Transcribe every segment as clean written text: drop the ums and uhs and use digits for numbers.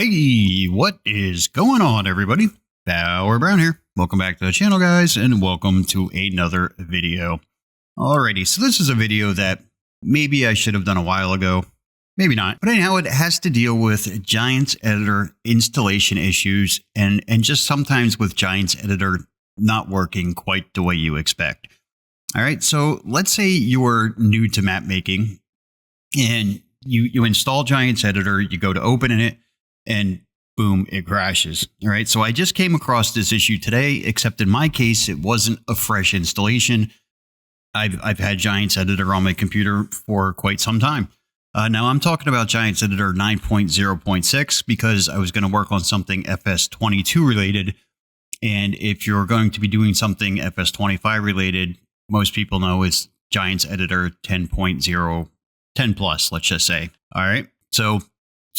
Hey, what is going on, everybody? Bauer Brown here. Welcome back to the channel, guys, and welcome to another video. Alrighty, so this is a video that maybe I should have done a while ago, maybe not. But anyhow, it has to deal with Giants Editor installation issues and just sometimes with Giants Editor not working quite the way you expect. All right, so let's say you're new to map making and you install Giants Editor, you go to open it, and boom, it crashes. All right. So I just came across this issue today, except in my case, it wasn't a fresh installation. I've had Giants Editor on my computer for quite some time. Now I'm talking about Giants Editor 9.0.6 because I was going to work on something FS22 related. And if you're going to be doing something FS25 related, most people know it's Giants Editor 10.0, 10 plus, let's just say. All right. So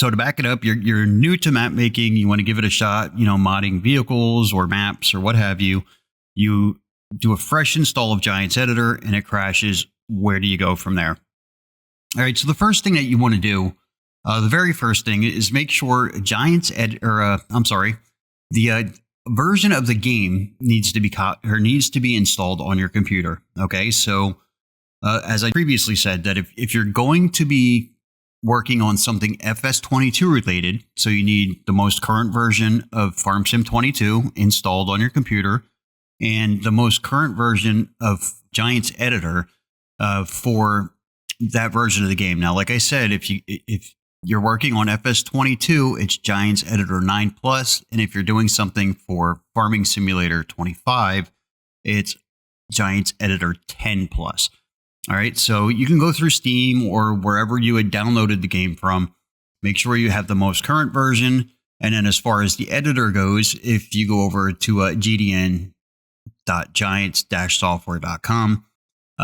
to back it up, you're new to map making, you want to give it a shot, modding vehicles or maps or what have you. You do a fresh install of Giants Editor and it crashes. Where do you go from there? All right, so the first thing that you want to do, the very first thing is make sure the version of the game needs to be installed on your computer. Okay, so as I previously said, that if you're going to be working on something FS22 related, so you need the most current version of Farm Sim 22 installed on your computer, and the most current version of Giants Editor for that version of the game. Now, like I said, if you're working on FS22, it's Giants Editor 9 plus, and if you're doing something for Farming Simulator 25, it's Giants Editor 10 plus. All right, so you can go through Steam or wherever you had downloaded the game from. Make sure you have the most current version. And then as far as the editor goes, if you go over to gdn.giants-software.com,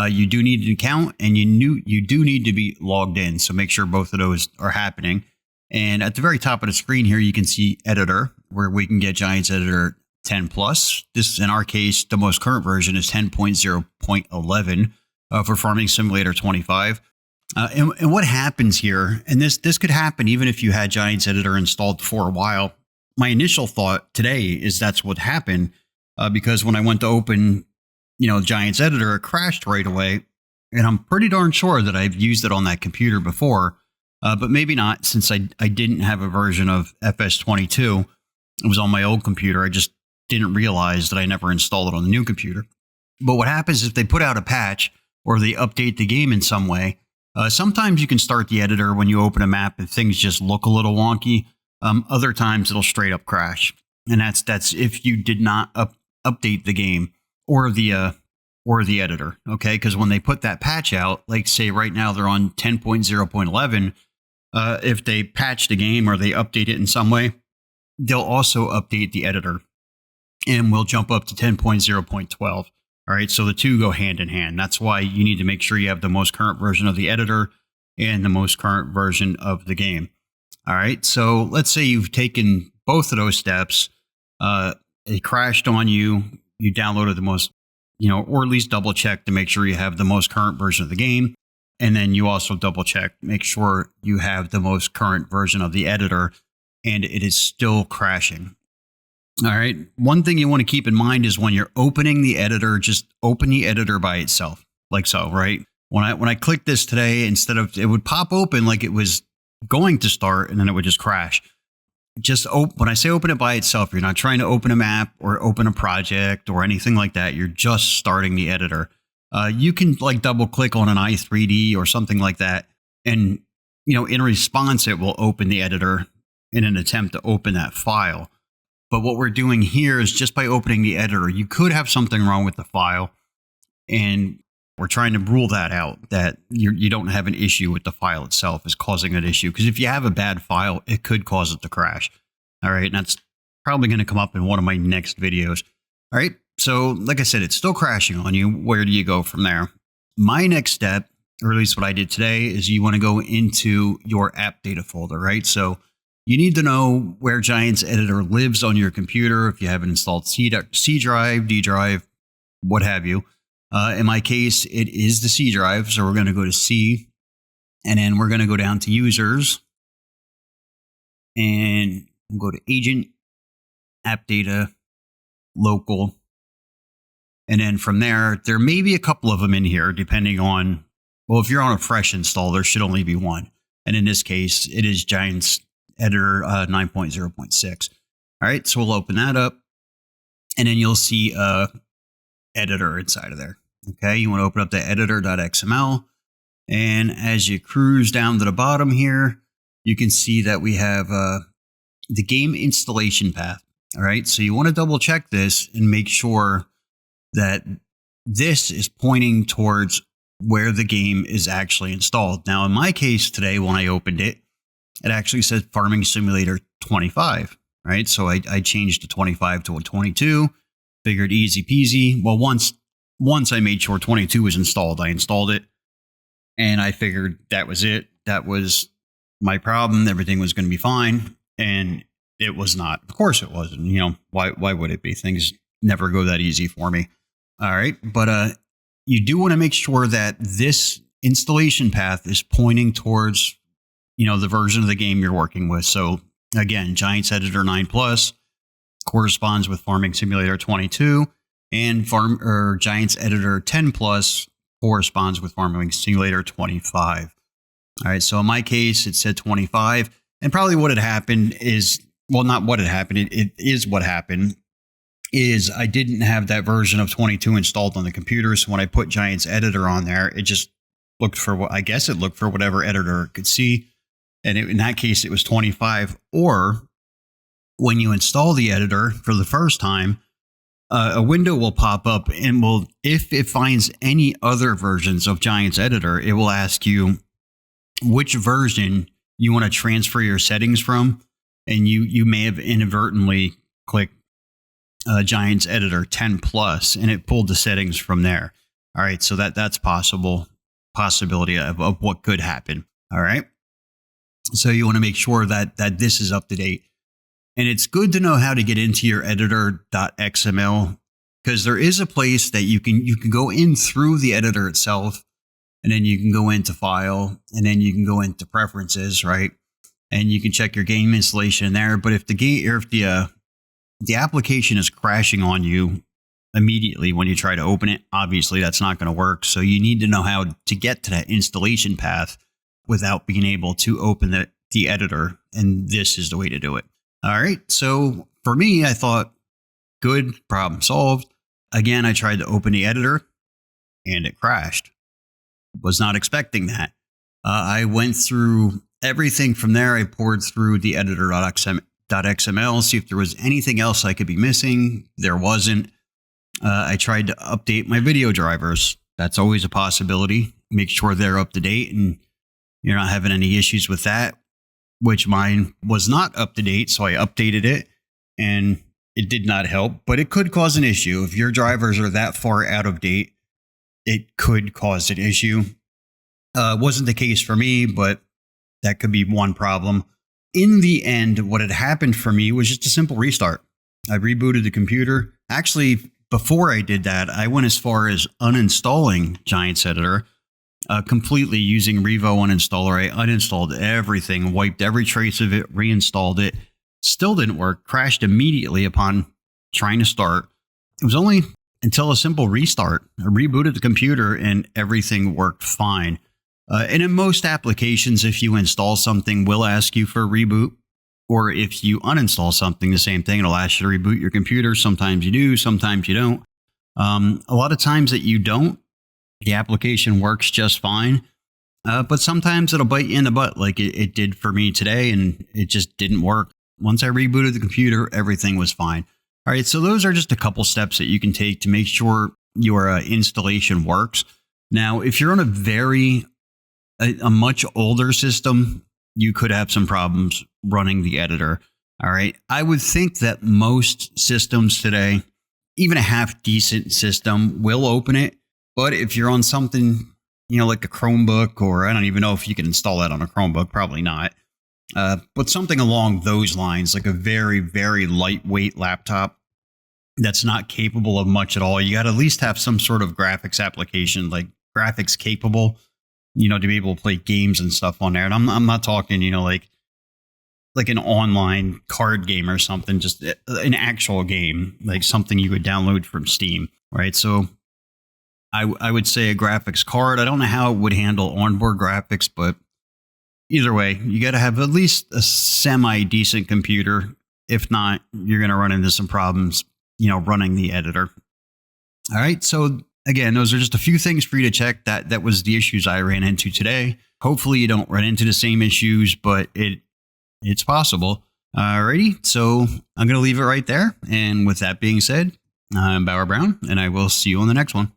you do need an account and you do need to be logged in. So make sure both of those are happening. And at the very top of the screen here, you can see editor, where we can get Giants Editor 10 plus. This, in our case, the most current version is 10.0.11. For Farming Simulator 25. And what happens here, and this could happen even if you had Giants Editor installed for a while. My initial thought today is that's what happened because when I went to open, Giants Editor, it crashed right away. And I'm pretty darn sure that I've used it on that computer before, but maybe not since I didn't have a version of FS22. It was on my old computer. I just didn't realize that I never installed it on the new computer. But what happens if they put out a patch or they update the game in some way? Sometimes you can start the editor when you open a map and things just look a little wonky. Other times it'll straight up crash. And that's if you did not update the game or the editor. Okay, because when they put that patch out, like say right now they're on 10.0.11, if they patch the game or they update it in some way, they'll also update the editor and we'll jump up to 10.0.12. All right, so the two go hand in hand. That's why you need to make sure you have the most current version of the editor and the most current version of the game. All right, so let's say you've taken both of those steps. It crashed on you. You downloaded the most, or at least double check to make sure you have the most current version of the game. And then you also double check, make sure you have the most current version of the editor, and it is still crashing. All right. One thing you want to keep in mind is when you're opening the editor, just open the editor by itself, like so, right? When I clicked this today, instead of, it would pop open like it was going to start and then it would just crash. When I say open it by itself, you're not trying to open a map or open a project or anything like that. You're just starting the editor. You can like double click on an i3D or something like that. And, in response, it will open the editor in an attempt to open that file. But what we're doing here is just by opening the editor, you could have something wrong with the file. And we're trying to rule that out, that you don't have an issue with the file itself is causing an issue. Because if you have a bad file, it could cause it to crash. All right. And that's probably going to come up in one of my next videos. All right. So like I said, it's still crashing on you. Where do you go from there? My next step, or at least what I did today, is you want to go into your app data folder, right? So you need to know where Giants Editor lives on your computer. If you haven't installed C drive, D drive, what have you. In my case, it is the C drive. So we're going to go to C, and then we're going to go down to users. and we'll go to agent, app data, local. And then from there may be a couple of them in here depending on, well, if you're on a fresh install, there should only be one. And in this case, it is Giants Editor 9.0.6. All right, so we'll open that up. And then you'll see editor inside of there. Okay, you want to open up the editor.xml. And as you cruise down to the bottom here, you can see that we have the game installation path. All right, so you want to double check this and make sure that this is pointing towards where the game is actually installed. Now, in my case today, when I opened it, it actually says Farming Simulator 25, right? So I changed the 25 to a 22, figured easy peasy. Well, once I made sure 22 was installed, I installed it, and I figured that was it. That was my problem. Everything was going to be fine, and it was not. Of course it wasn't. You know, why would it be? Things never go that easy for me. All right, but you do want to make sure that this installation path is pointing towards, you know, the version of the game you're working with. So again, Giants Editor 9 Plus corresponds with Farming Simulator 22, and Giants Editor 10 Plus corresponds with Farming Simulator 25. All right, so in my case, it said 25, and probably what had happened is, well, not what had happened, it is what happened, is I didn't have that version of 22 installed on the computer. So when I put Giants Editor on there, it just looked for what, I guess it looked for whatever editor it could see. And in that case, it was 25. Or when you install the editor for the first time, a window will pop up and if it finds any other versions of Giants Editor, it will ask you which version you want to transfer your settings from. And you may have inadvertently clicked Giants Editor 10 Plus, and it pulled the settings from there. All right, so that's possibility of what could happen. All right, so you want to make sure that this is up to date, and it's good to know how to get into your editor.xml, because there is a place that you can go in through the editor itself, and then you can go into File, and then you can go into Preferences, right, and you can check your game installation there. But if the application is crashing on you immediately when you try to open it, obviously that's not going to work. So you need to know how to get to that installation path without being able to open the editor. And this is the way to do it. All right. So for me, I thought, good, problem solved. Again, I tried to open the editor and it crashed. Was not expecting that. I went through everything from there. I poured through the editor.xml, see if there was anything else I could be missing. There wasn't. I tried to update my video drivers. That's always a possibility. Make sure they're up to date and you're not having any issues with that, which mine was not up to date. So I updated it and it did not help, but it could cause an issue. If your drivers are that far out of date, it could cause an issue. It wasn't the case for me, but that could be one problem. In the end, what had happened for me was just a simple restart. I rebooted the computer. Actually, before I did that, I went as far as uninstalling Giants Editor completely using Revo Uninstaller. I uninstalled everything, wiped every trace of it, reinstalled it. Still didn't work. Crashed immediately upon trying to start. It was only until a simple restart. I rebooted the computer and everything worked fine. And in most applications, if you install something, will ask you for a reboot. Or if you uninstall something, the same thing, it'll ask you to reboot your computer. Sometimes you do, sometimes you don't. A lot of times that you don't, the application works just fine. But sometimes it'll bite you in the butt like it did for me today, and it just didn't work. Once I rebooted the computer, everything was fine. All right, so those are just a couple steps that you can take to make sure your installation works. Now, if you're on a much older system, you could have some problems running the editor. All right. I would think that most systems today, even a half decent system, will open it. But if you're on something, like a Chromebook, or I don't even know if you can install that on a Chromebook, probably not. But something along those lines, like a very, very lightweight laptop that's not capable of much at all. You got to at least have some sort of graphics application, like graphics capable, to be able to play games and stuff on there. And I'm not talking, like like an online card game or something, just an actual game, like something you would download from Steam, right? So I would say a graphics card. I don't know how it would handle onboard graphics, but either way, you got to have at least a semi decent computer. If not, you're going to run into some problems, running the editor. All right. So again, those are just a few things for you to check. That was the issues I ran into today. Hopefully you don't run into the same issues, but it's possible. Alrighty. So I'm going to leave it right there. And with that being said, I'm Bauer Brown, and I will see you on the next one.